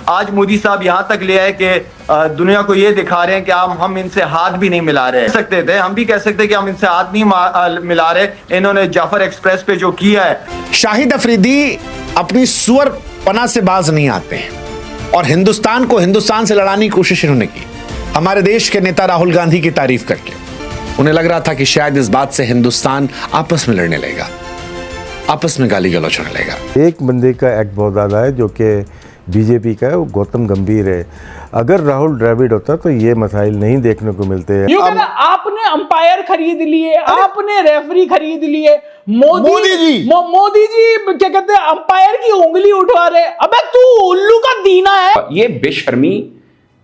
आज मोदी साहब यहाँ तक ले आए कि दुनिया को ये दिखा रहे हैं कि हम इनसे हाथ भी नहीं मिला रहे। कह सकते थे, हम भी कह सकते कि हम इनसे हाथ नहीं मिला रहे। इन्होंने जाफर एक्सप्रेस पे जो किया है। शाहिद अफरीदी अपनी सुअर पना से बाज नहीं आते हैं और हिंदुस्तान को हिंदुस्तान से लड़ाने की कोशिश इन्होंने की, हमारे देश के नेता राहुल गांधी की तारीफ करके। उन्हें लग रहा था कि शायद इस बात से हिंदुस्तान आपस में लड़ने लगेगा, आपस में गाली गलौच होने लगेगा। एक बंदे का एक्ट बहुत ज़्यादा है जो कि बीजेपी का है, वो गौतम गंभीर है। अगर राहुल द्रविड़ होता तो ये मसाइल नहीं देखने को मिलते हैं। आपने अंपायर खरीद लिए, आपने रेफरी खरीद लिए, मोदी जी क्या कहते हैं अंपायर की उंगली उठवा रहे। अबे तू उल्लू का दीना है। ये बेशर्मी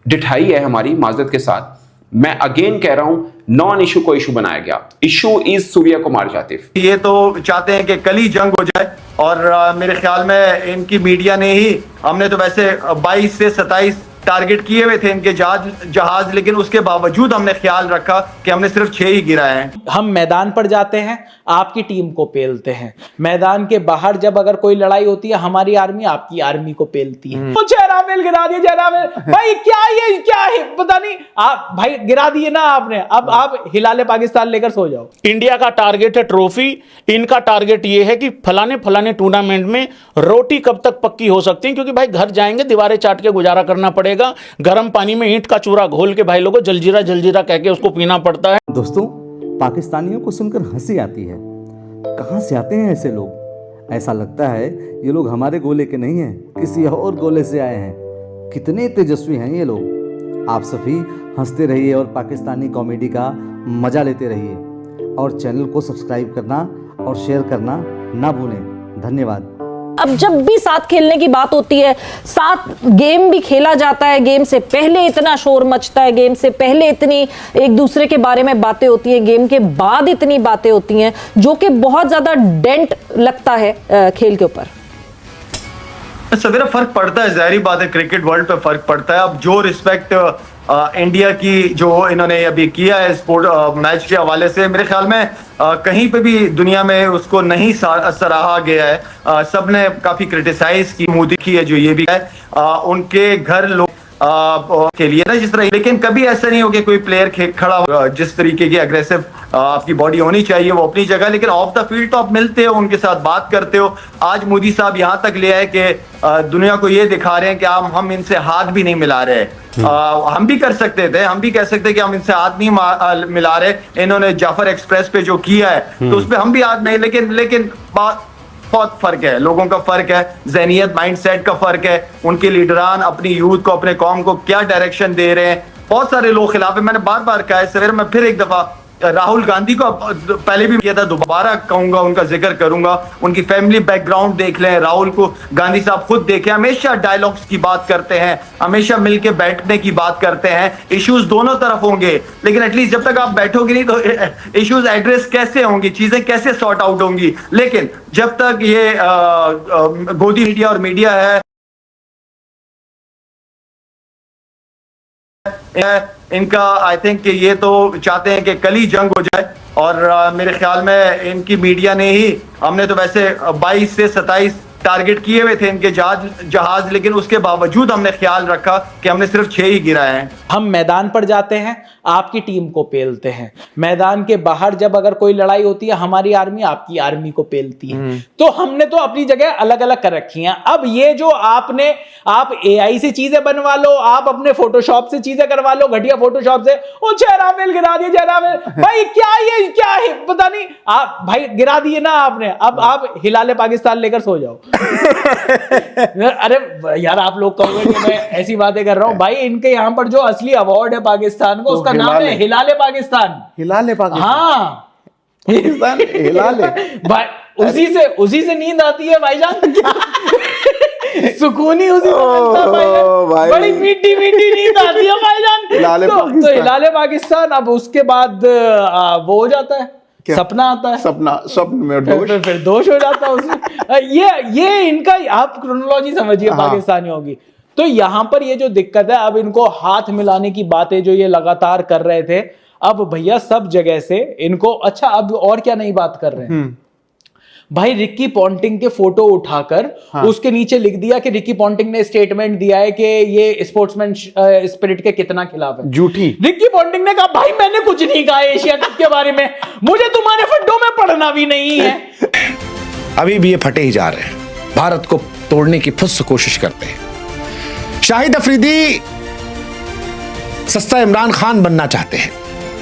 डिठाई है हमारी, माजरत के साथ मैं अगेन कह रहा हूं, नॉन इशू को इशू बनाया गया। Issue is Surya Kumar जातिफ। ये तो चाहते हैं कि कल ही जंग हो जाए और मेरे ख्याल में इनकी मीडिया ने ही, हमने तो वैसे 22 से 27 टारगेट किए हुए थे इनके जहाज, लेकिन उसके बावजूद हमने ख्याल रखा कि हमने सिर्फ 6 ही गिराए हैं। हम मैदान पर जाते हैं, आपकी टीम को पेलते हैं। मैदान के बाहर जब अगर कोई लड़ाई होती है, हमारी आर्मी आपकी आर्मी को पेलती है। तो जयरामेल गिरा दिया, जयरामेल भाई क्या है पता नहीं। आप भाई गिरा दिए ना आपने, अब आप हिलाले पाकिस्तान लेकर सो जाओ। इंडिया का टारगेट है ट्रॉफी, इनका टारगेट ये है कि फलाने टूर्नामेंट में रोटी कब तक पक्की हो सकती है, क्योंकि भाई घर जाएंगे दीवारें चाट के गुजारा करना पड़ेगा। गर्म पानी में ईंट का चूरा घोल के भाई लोगों जलजीरा कह के उसको पीना पड़ता है। दोस्तों, पाकिस्तानियों को सुनकर हंसी आती है। कहां से आते हैं ऐसे लोग? ऐसा लगता है ये लोग हमारे गोले के नहीं हैं, किसी और गोले से आए हैं। कितने तेजस्वी हैं ये लोग। आप सभी हंसते रहिए और पाकिस्तानी कॉमेडी का मजा लेते रहिए और चैनल को सब्सक्राइब करना और शेयर करना ना भूलें। धन्यवाद। अब जब भी साथ खेलने की बात होती है, साथ गेम भी खेला जाता है, गेम से पहले इतना शोर मचता है, गेम से पहले इतनी एक दूसरे के बारे में बातें होती हैं, गेम के बाद इतनी बातें होती हैं, जो कि बहुत ज्यादा डेंट लगता है खेल के ऊपर। सवेरा फर्क पड़ता है, जाहिर बात है क्रिकेट वर्ल्ड पे फर्क पड़ता है। अब जो रिस्पेक्ट इंडिया की जो इन्होंने अभी किया है स्पोर्ट मैच के हवाले से, मेरे ख्याल में कहीं पे भी दुनिया में उसको नहीं सराहा गया है। सबने काफी क्रिटिसाइज की, मोदी की है जो ये भी है उनके घर लोग के लिए ना जिस तरह, लेकिन कभी ऐसा नहीं हो कि कोई प्लेयर खड़ा हो जिस तरीके की अग्रेसिव आपकी बॉडी होनी चाहिए वो अपनी जगह, लेकिन ऑफ द फील्ड तो आप मिलते हो, उनके साथ बात करते हो। आज मोदी साहब यहाँ तक ले आए कि दुनिया को ये दिखा रहे हैं कि हम इनसे हाथ भी नहीं मिला रहे। हम भी कर सकते थे, हम भी कह सकते कि हम इनसे हाथ नहीं मिला रहे। इन्होंने जाफर एक्सप्रेस पे जो किया है तो उस पर हम भी हाथ नहीं, लेकिन बात बहुत फर्क है, लोगों का फर्क है, ज़हनियत माइंडसेट का फर्क है। उनके लीडरान अपनी यूथ को, अपने कौम को क्या डायरेक्शन दे रहे हैं। बहुत सारे लोग खिलाफ है। मैंने बार बार कहा है, सवेरे मैं फिर एक दफा राहुल गांधी को पहले भी किया था, दोबारा कहूंगा, उनका जिक्र करूंगा। उनकी फैमिली बैकग्राउंड देख लें, राहुल को गांधी साहब खुद देखें, हमेशा डायलॉग्स की बात करते हैं, हमेशा मिलके बैठने की बात करते हैं। इश्यूज दोनों तरफ होंगे, लेकिन एटलीस्ट जब तक आप बैठोगे नहीं तो इश्यूज एड्रेस कैसे होंगी, चीजें कैसे सॉर्ट आउट होंगी। लेकिन जब तक ये गोदी मीडिया और मीडिया है, इनका आई थिंक कि ये तो चाहते हैं कि कल ही जंग हो जाए और मेरे ख्याल में इनकी मीडिया ने ही, हमने तो वैसे 22 से 27 टारगेट किए हुए थे इनके जहाज, लेकिन उसके बावजूद हमने ख्याल रखा कि हमने सिर्फ 6 ही गिराए हैं। हम मैदान पर जाते हैं, आपकी टीम को पेलते हैं। मैदान के बाहर जब अगर कोई लड़ाई होती है, हमारी आर्मी आपकी आर्मी को पेलती है। तो हमने तो अपनी जगह अलग अलग कर रखी हैं। अब ये जो आप AI से चीजें बनवा लो, आप अपने फोटोशॉप से चीजें करवा लो, घटिया फोटोशॉप से, ओ जयरामेल गिरा दिया, जयरामेल भाई क्या है पता नहीं। आप भाई गिरा दिए ना आपने, अब आप हिलाले पाकिस्तान लेकर सो जाओ। अरे यार, आप लोग कहोगे कि मैं ऐसी बातें कर रहा हूं। भाई इनके यहाँ पर जो असली अवार्ड है पाकिस्तान को, उसका नाम है हिलाले पाकिस्तान। हिलाले पाकिस्तान, हाँ हिलाले भाई, उसी से नींद आती है भाईजान। सुकून ही उसी से मिलता है भाईजान। बड़ी मीठी नींद आती है भाईजान। तो हिलाले पाकिस्तान। अब उसके बाद वो हो जाता है, सपना आता है, स्वप्न में दोष, फिर दोष हो जाता है उसमें। ये इनका आप क्रोनोलॉजी समझिए पाकिस्तानियों की। तो यहां पर ये जो दिक्कत है, अब इनको हाथ मिलाने की बातें जो ये लगातार कर रहे थे, अब भैया सब जगह से इनको, अच्छा अब और क्या नई बात कर रहे हैं, भाई रिकी पॉन्टिंग के फोटो उठाकर उसके नीचे लिख दिया कि रिकी पॉन्टिंग ने स्टेटमेंट दिया है कि ये स्पोर्ट्समैन स्पिरिट के कितना खिलाफ है। झूठी। रिकी पॉन्टिंग ने कहा भाई मैंने कुछ नहीं कहा एशिया कप के बारे में, मुझे तुम्हारे फड्डों में पढ़ना भी नहीं है। अभी भी ये फटे ही जा रहे हैं, भारत को तोड़ने की फुस कोशिश करते हैं। शाहिद अफरीदी सस्ता इमरान खान बनना चाहते हैं।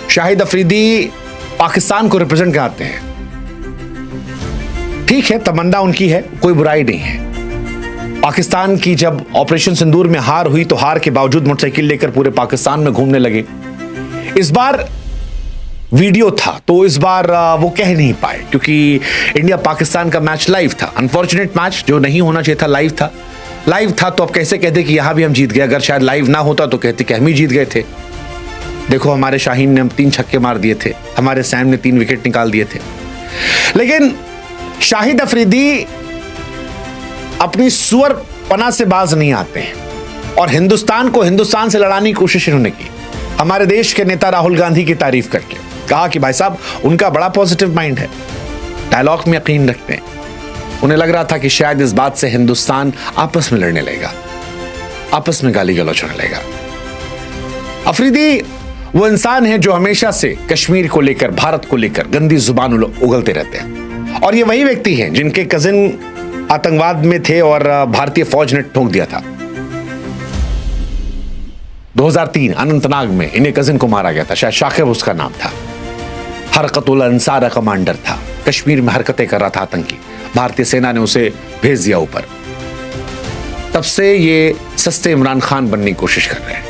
शाहिद अफरीदी पाकिस्तान को रिप्रेजेंट कराते हैं। ठीक है, तमन्ना उनकी है, कोई बुराई नहीं है। पाकिस्तान की जब ऑपरेशन सिंदूर में हार हुई तो हार के बावजूद मोटरसाइकिल लेकर पूरे पाकिस्तान में घूमने लगे। इस बार वीडियो था तो इस बार वो कह नहीं पाए क्योंकि इंडिया पाकिस्तान का मैच लाइव था। अनफॉर्चुनेट मैच, जो नहीं होना चाहिए था, लाइव था तो अब कैसे कहते कि यहां भी हम जीत गए। अगर शायद लाइव ना होता तो कहते कि हम ही जीत गए थे। देखो हमारे शाहीन ने 3 छक्के मार दिए थे, हमारे सैम ने 3 विकेट निकाल दिए थे। लेकिन शाहिद अफरीदी अपनी सुअर पना से बाज नहीं आते हैं और हिंदुस्तान को हिंदुस्तान से लड़ाने की कोशिश इन्होंने की। हमारे देश के नेता राहुल गांधी की तारीफ करके कहा कि भाई साहब उनका बड़ा पॉजिटिव माइंड है, डायलॉग में यकीन रखते हैं। उन्हें लग रहा था कि शायद इस बात से हिंदुस्तान आपस में लड़ने लगेगा, आपस में गाली गलौज करने लगेगा। अफरीदी वो इंसान है जो हमेशा से कश्मीर को लेकर, भारत को लेकर गंदी जुबान उगलते रहते हैं। और ये वही व्यक्ति हैं जिनके कजिन आतंकवाद में थे और भारतीय फौज ने ठोक दिया था। 2003 अनंतनाग में इन्हें कजिन को मारा गया था, शायद शाकिब उसका नाम था। हरकतुल अंसार कमांडर था, कश्मीर में हरकतें कर रहा था आतंकी, भारतीय सेना ने उसे भेज दिया ऊपर। तब से ये सस्ते इमरान खान बनने की कोशिश कर रहे हैं,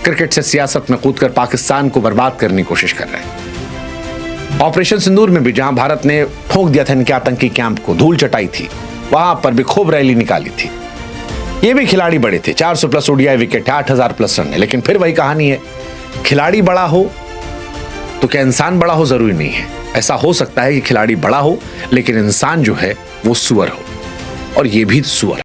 क्रिकेट से सियासत में कूदकर पाकिस्तान को बर्बाद करने की कोशिश कर रहे हैं। ऑपरेशन सिंदूर में भी जहां भारत ने ठोक दिया था इनके आतंकी कैंप को, धूल चटाई थी, वहां पर भी खूब रैली निकाली थी। ये भी खिलाड़ी बड़े थे, 400 plus ODI wicket, 8000 plus run है। लेकिन फिर वही कहानी है, खिलाड़ी बड़ा हो तो क्या इंसान बड़ा हो जरूरी नहीं है। ऐसा हो सकता है कि खिलाड़ी बड़ा हो लेकिन इंसान जो है वो सुअर हो, और ये भी सुअर।